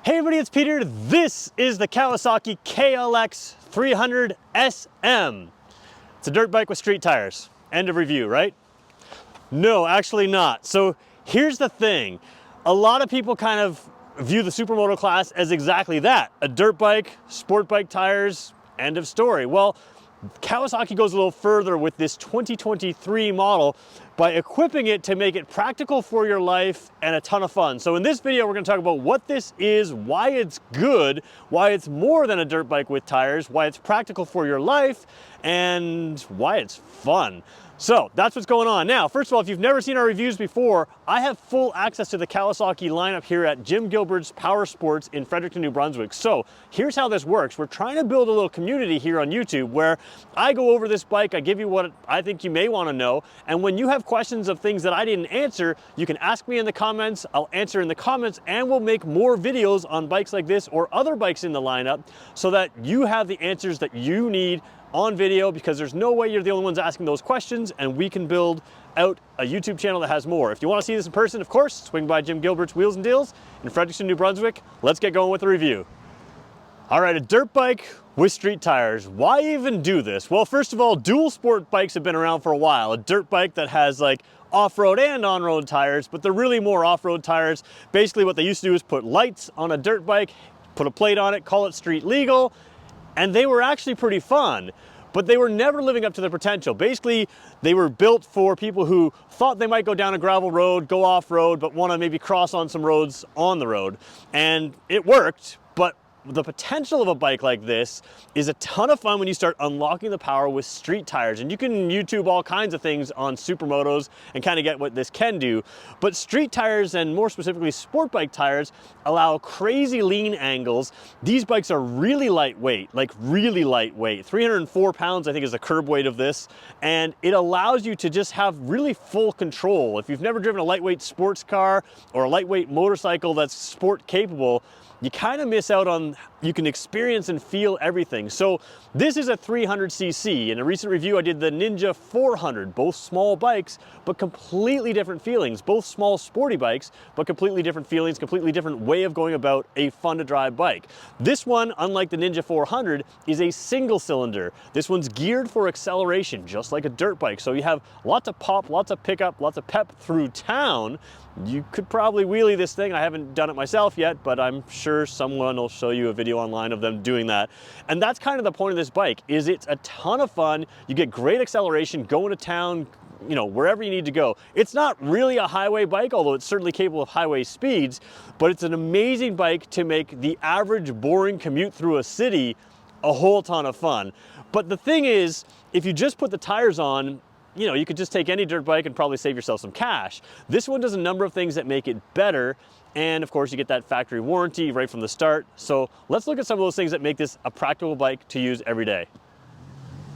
Hey everybody, it's Peter. This is the Kawasaki KLX300SM. It's a dirt bike with street tires. End of review, right? No, actually not. So here's the thing. A lot of people kind of view the supermoto class as exactly that. A dirt bike, sport bike tires, end of story. Well, Kawasaki goes a little further with this 2023 model by equipping it to make it practical for your life and a ton of fun. So in this video, we're going to talk about what this is, why it's good, why it's more than a dirt bike with tires, why it's practical for your life, and why it's fun. So that's what's going on. Now, first of all, if you've never seen our reviews before, I have full access to the Kawasaki lineup here at Jim Gilbert's Power Sports in Fredericton, New Brunswick. So here's how this works. We're trying to build a little community here on YouTube where I go over this bike, I give you what I think you may want to know, and when you have questions of things that I didn't answer, you can ask me in the comments, I'll answer in the comments, and we'll make more videos on bikes like this or other bikes in the lineup so that you have the answers that you need on video, because there's no way you're the only ones asking those questions, and we can build out a YouTube channel that has more. If you want to see this in person, of course, swing by Jim Gilbert's Wheels and Deals in Fredericton, New Brunswick. Let's get going with the review. All right, a dirt bike with street tires. Why even do this? Well, first of all, dual sport bikes have been around for a while. A dirt bike that has like off-road and on-road tires, but they're really more off-road tires. Basically what they used to do is put lights on a dirt bike, put a plate on it, call it street legal, and they were actually pretty fun, but they were never living up to their potential. Basically, they were built for people who thought they might go down a gravel road, go off-road, but want to maybe cross on some roads on the road. And it worked, but the potential of a bike like this is a ton of fun when you start unlocking the power with street tires. And you can YouTube all kinds of things on supermotos and kind of get what this can do. But street tires, and more specifically sport bike tires, allow crazy lean angles. These bikes are really lightweight, like really lightweight. 304 pounds, I think, is the curb weight of this. And it allows you to just have really full control. If you've never driven a lightweight sports car or a lightweight motorcycle that's sport capable, you kind of miss out on, you can experience and feel everything. So this is a 300cc. In a recent review, I did the Ninja 400, both small bikes, but completely different feelings. Both small sporty bikes, but completely different feelings, completely different way of going about a fun to drive bike. This one, unlike the Ninja 400, is a single cylinder. This one's geared for acceleration, just like a dirt bike. So you have lots of pop, lots of pickup, lots of pep through town. You could probably wheelie this thing. I haven't done it myself yet, but I'm sure someone will show you a video online of them doing that. And that's kind of the point of this bike, is it's a ton of fun. You get great acceleration going to town, you know, wherever you need to go. It's not really a highway bike, although it's certainly capable of highway speeds, but it's an amazing bike to make the average boring commute through a city a whole ton of fun. But the thing is, if you just put the tires on, you know, you could just take any dirt bike and probably save yourself some cash. This one does a number of things that make it better. And of course, you get that factory warranty right from the start. So let's look at some of those things that make this a practical bike to use every day.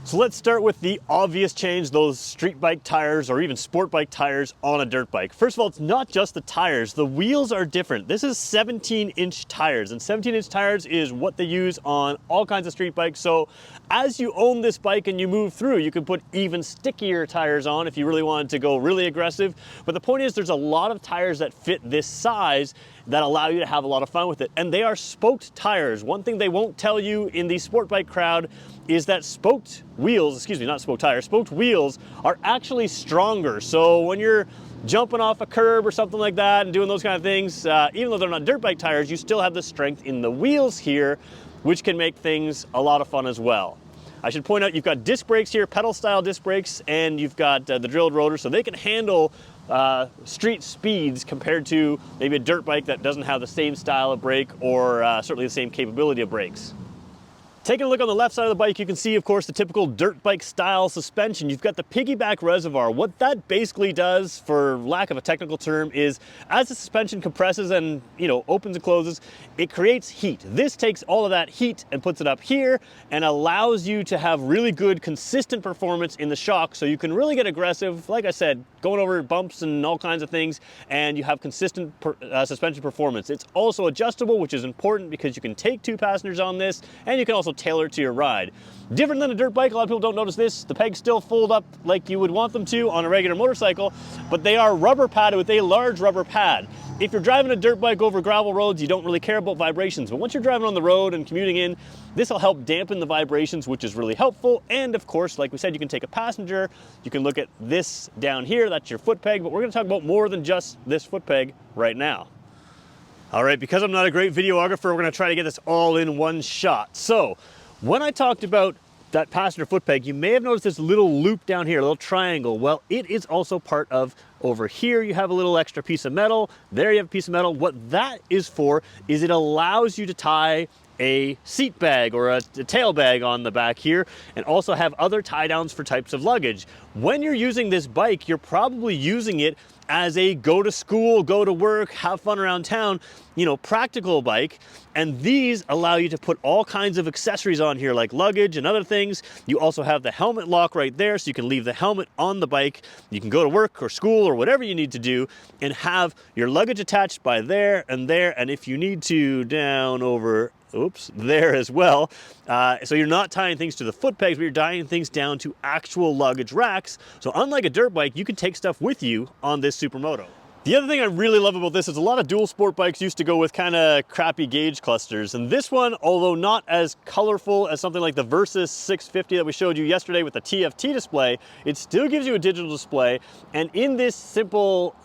So let's start with the obvious change, those street bike tires or even sport bike tires on a dirt bike. First of all, it's not just the tires, the wheels are different. This is 17-inch tires, and 17-inch tires is what they use on all kinds of street bikes. So as you own this bike and you move through, you can put even stickier tires on if you really wanted to go really aggressive. But the point is, there's a lot of tires that fit this size that allow you to have a lot of fun with it. And they are spoked tires. One thing they won't tell you in the sport bike crowd is that spoked wheels, excuse me, not spoked tires, spoked wheels are actually stronger. So when you're jumping off a curb or something like that and doing those kind of things, even though they're not dirt bike tires, you still have the strength in the wheels here, which can make things a lot of fun as well. I should point out you've got disc brakes here, pedal style disc brakes, and you've got the drilled rotor, so they can handle street speeds compared to maybe a dirt bike that doesn't have the same style of brake or certainly the same capability of brakes. Taking a look on the left side of the bike, you can see, of course, the typical dirt bike style suspension. You've got the piggyback reservoir. What that basically does, for lack of a technical term, is as the suspension compresses and, you know, opens and closes, it creates heat. This takes all of that heat and puts it up here and allows you to have really good, consistent performance in the shock. So you can really get aggressive, like I said, going over bumps and all kinds of things, and you have consistent suspension performance. It's also adjustable, which is important because you can take two passengers on this, and you can also tailored to your ride. Different than a dirt bike, a lot of people don't notice this. The pegs still fold up like you would want them to on a regular motorcycle, but they are rubber padded with a large rubber pad. If you're driving a dirt bike over gravel roads, you don't really care about vibrations, but once you're driving on the road and commuting in, this will help dampen the vibrations, which is really helpful. And of course, like we said, you can take a passenger, you can look at this down here, that's your foot peg, but we're gonna talk about more than just this foot peg right now. All right, because I'm not a great videographer, we're gonna try to get this all in one shot. So, when I talked about that passenger foot peg, you may have noticed this little loop down here, a little triangle. Well, it is also part of over here. You have a little extra piece of metal. There you have a piece of metal. What that is for is it allows you to tie a seat bag or a tail bag on the back here, and also have other tie downs for types of luggage. When you're using this bike, you're probably using it as a go to school, go to work, have fun around town, practical bike. And these allow you to put all kinds of accessories on here like luggage and other things. You also have the helmet lock right there, so you can leave the helmet on the bike. You can go to work or school or whatever you need to do and have your luggage attached by there. And if you need to, down over there as well. So you're not tying things to the foot pegs, but you're tying things down to actual luggage racks. So unlike a dirt bike, you can take stuff with you on this Supermoto. The other thing I really love about this is a lot of dual sport bikes used to go with kind of crappy gauge clusters. And this one, although not as colorful as something like the Versys 650 that we showed you yesterday with the TFT display, it still gives you a digital display. And in this simple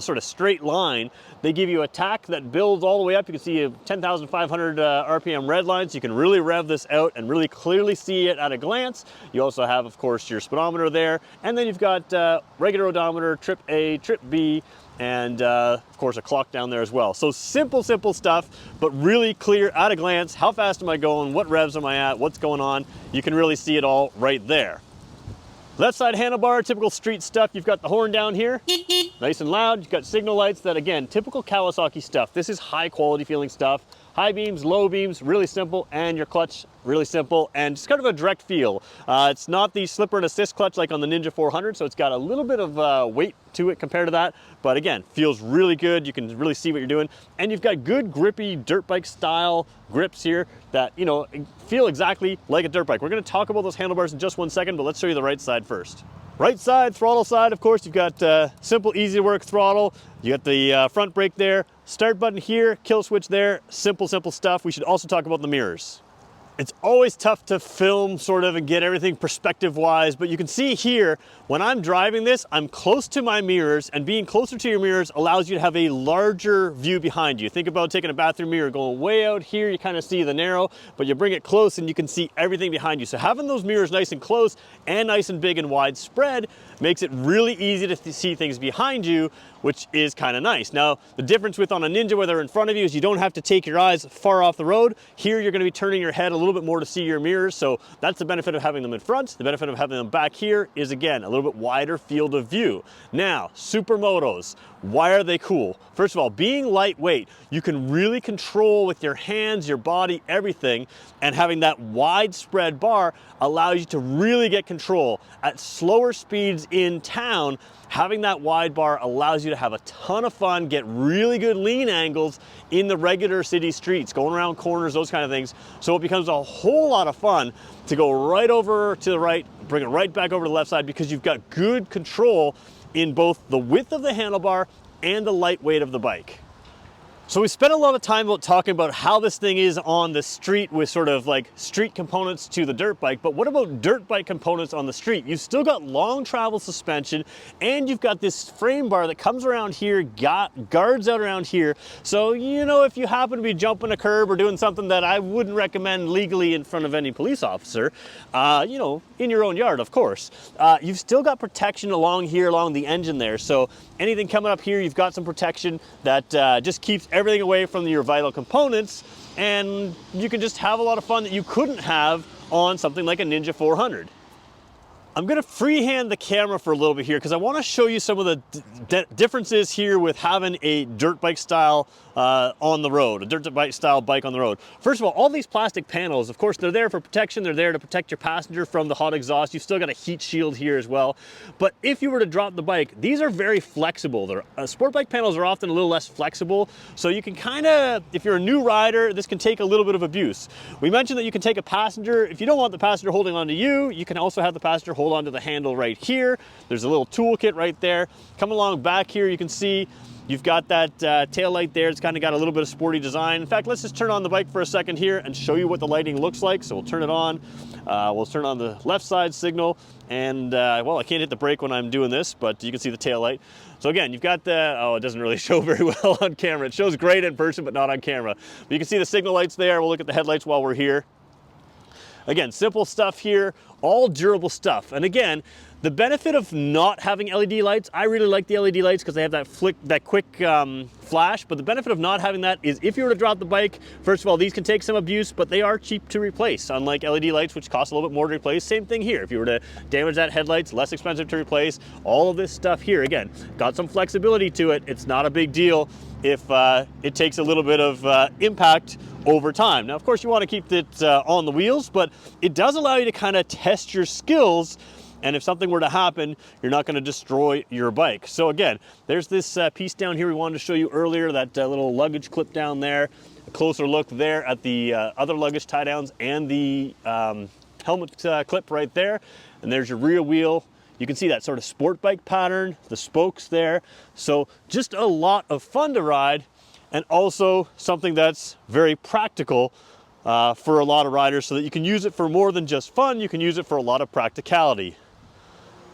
sort of straight line, they give you a tack that builds all the way up. You can see a 10,500 RPM red line, so you can really rev this out and really clearly see it at a glance. You also have, of course, your speedometer there, and then you've got regular odometer, trip A, trip B, and of course a clock down there as well. So simple stuff, but really clear at a glance. How fast am I going? What revs am I at? What's going on? You can really see it all right there. Left side handlebar, typical street stuff. You've got the horn down here, nice and loud. You've got signal lights that, again, typical Kawasaki stuff. This is high quality feeling stuff. High beams, low beams, really simple, and your clutch, really simple, and just kind of a direct feel. It's not the slipper and assist clutch like on the Ninja 400, so it's got a little bit of weight to it compared to that, but again, feels really good. You can really see what you're doing, and you've got good grippy dirt bike style grips here that, feel exactly like a dirt bike. We're gonna talk about those handlebars in just one second, but let's show you the right side first. Right side, throttle side, of course, you've got simple, easy to work throttle. You got the front brake there, start button here, kill switch there, simple stuff. We should also talk about the mirrors. It's always tough to film sort of and get everything perspective wise, but you can see here, when I'm driving this, I'm close to my mirrors, and being closer to your mirrors allows you to have a larger view behind you. Think about taking a bathroom mirror, going way out here, you kind of see the narrow, but you bring it close and you can see everything behind you. So having those mirrors nice and close and nice and big and widespread makes it really easy to see things behind you, which is kind of nice. Now, the difference with on a Ninja where they're in front of you is you don't have to take your eyes far off the road. Here, you're gonna be turning your head a little bit more to see your mirrors, so that's the benefit of having them in front. The benefit of having them back here is, again, a little bit wider field of view. Now, Supermotos, why are they cool? First of all, being lightweight, you can really control with your hands, your body, everything, and having that widespread bar allows you to really get control. At slower speeds in town, having that wide bar allows you to have a ton of fun, get really good lean angles in the regular city streets, going around corners, those kind of things. So it becomes a whole lot of fun to go right over to the right, bring it right back over to the left side, because you've got good control in both the width of the handlebar and the lightweight of the bike. So we spent a lot of time talking about how this thing is on the street with sort of like street components to the dirt bike, but what about dirt bike components on the street? You've still got long travel suspension, and you've got this frame bar that comes around here, guards out around here. So, if you happen to be jumping a curb or doing something that I wouldn't recommend legally in front of any police officer, in your own yard, of course, you've still got protection along here, along the engine there. So anything coming up here, you've got some protection that just keeps everything away from your vital components, and you can just have a lot of fun that you couldn't have on something like a Ninja 400. I'm gonna freehand the camera for a little bit here because I want to show you some of the differences here with having a dirt bike style on the road, a dirt bike style bike on the road. First of all these plastic panels, of course, they're there for protection. They're there to protect your passenger from the hot exhaust. You've still got a heat shield here as well. But if you were to drop the bike, these are very flexible. Sport bike panels are often a little less flexible, so you can kind of, if you're a new rider, this can take a little bit of abuse. We mentioned that you can take a passenger. If you don't want the passenger holding onto you, you can also have the passenger hold onto the handle right here. There's a little toolkit right there. Coming along back here, you can see you've got that tail light there. It's kind of got a little bit of sporty design. In fact, let's just turn on the bike for a second here and show you what the lighting looks like. So we'll turn it on. We'll turn on the left side signal, and well, I can't hit the brake when I'm doing this, but you can see the tail light. So again, you've got the, oh, it doesn't really show very well on camera. It shows great in person, but not on camera. But you can see the signal lights there. We'll look at the headlights while we're here. Again, simple stuff here, all durable stuff. And again, the benefit of not having LED lights, I really like the LED lights because they have that quick flash, but the benefit of not having that is if you were to drop the bike, first of all, these can take some abuse, but they are cheap to replace, unlike LED lights, which cost a little bit more to replace. Same thing here. If you were to damage that headlights, less expensive to replace. All of this stuff here, again, got some flexibility to it. It's not a big deal if it takes a little bit of impact over time. Now, of course, you want to keep it on the wheels, but it does allow you to kind of test your skills. And if something were to happen, you're not going to destroy your bike. So again, there's this piece down here we wanted to show you earlier, that little luggage clip down there. A closer look there at the other luggage tie downs and the helmet clip right there. And there's your rear wheel. You can see that sort of sport bike pattern, the spokes there. So just a lot of fun to ride, and also something that's very practical for a lot of riders, so that you can use it for more than just fun. You can use it for a lot of practicality.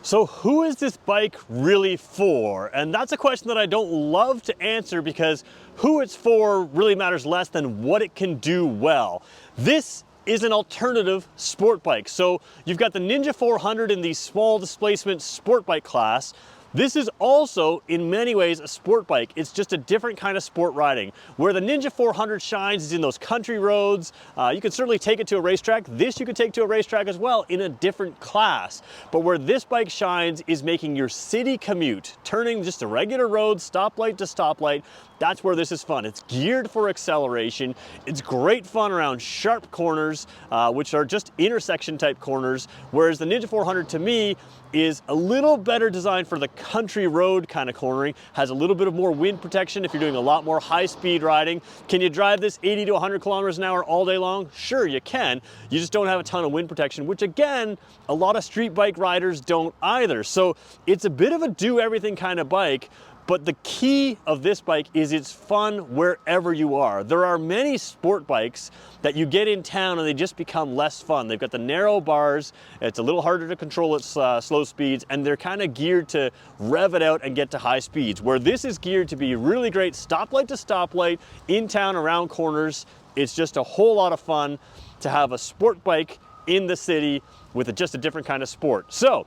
So who is this bike really for? And that's a question that I don't love to answer, because who it's for really matters less than what it can do well. This is an alternative sport bike. So you've got the Ninja 400 in the small displacement sport bike class. This is also, in many ways, a sport bike. It's just a different kind of sport riding. Where the Ninja 400 shines is in those country roads. You can certainly take it to a racetrack. This you could take to a racetrack as well in a different class. But where this bike shines is making your city commute, turning just a regular road, stoplight to stoplight. That's where this is fun. It's geared for acceleration. It's great fun around sharp corners, which are just intersection type corners, whereas the Ninja 400 to me is a little better designed for the country road kind of cornering, has a little bit of more wind protection if you're doing a lot more high speed riding. Can you drive this 80 to 100 kilometers an hour all day long? Sure, you can. You just don't have a ton of wind protection, which again, a lot of street bike riders don't either. So it's a bit of a do everything kind of bike. But the key of this bike is it's fun wherever you are. There are many sport bikes that you get in town and they just become less fun. They've got the narrow bars, it's a little harder to control its slow speeds, and they're kind of geared to rev it out and get to high speeds. Where this is geared to be really great stoplight to stoplight, in town, around corners. It's just a whole lot of fun to have a sport bike in the city with just a different kind of sport. So,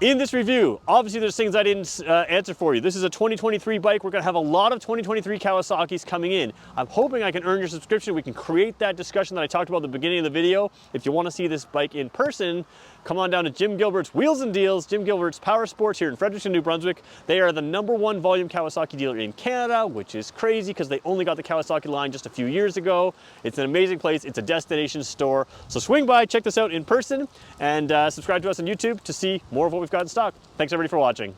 in this review, obviously there's things I didn't answer for you. This is a 2023 bike. We're gonna have a lot of 2023 Kawasaki's coming in. I'm hoping I can earn your subscription. We can create that discussion that I talked about at the beginning of the video. If you wanna see this bike in person, come on down to Jim Gilbert's Wheels and Deals, Jim Gilbert's Power Sports here in Fredericton, New Brunswick. They are the #1 volume Kawasaki dealer in Canada, which is crazy because they only got the Kawasaki line just a few years ago. It's an amazing place. It's a destination store. So swing by, check this out in person, and subscribe to us on YouTube to see more of what we've got in stock. Thanks everybody for watching.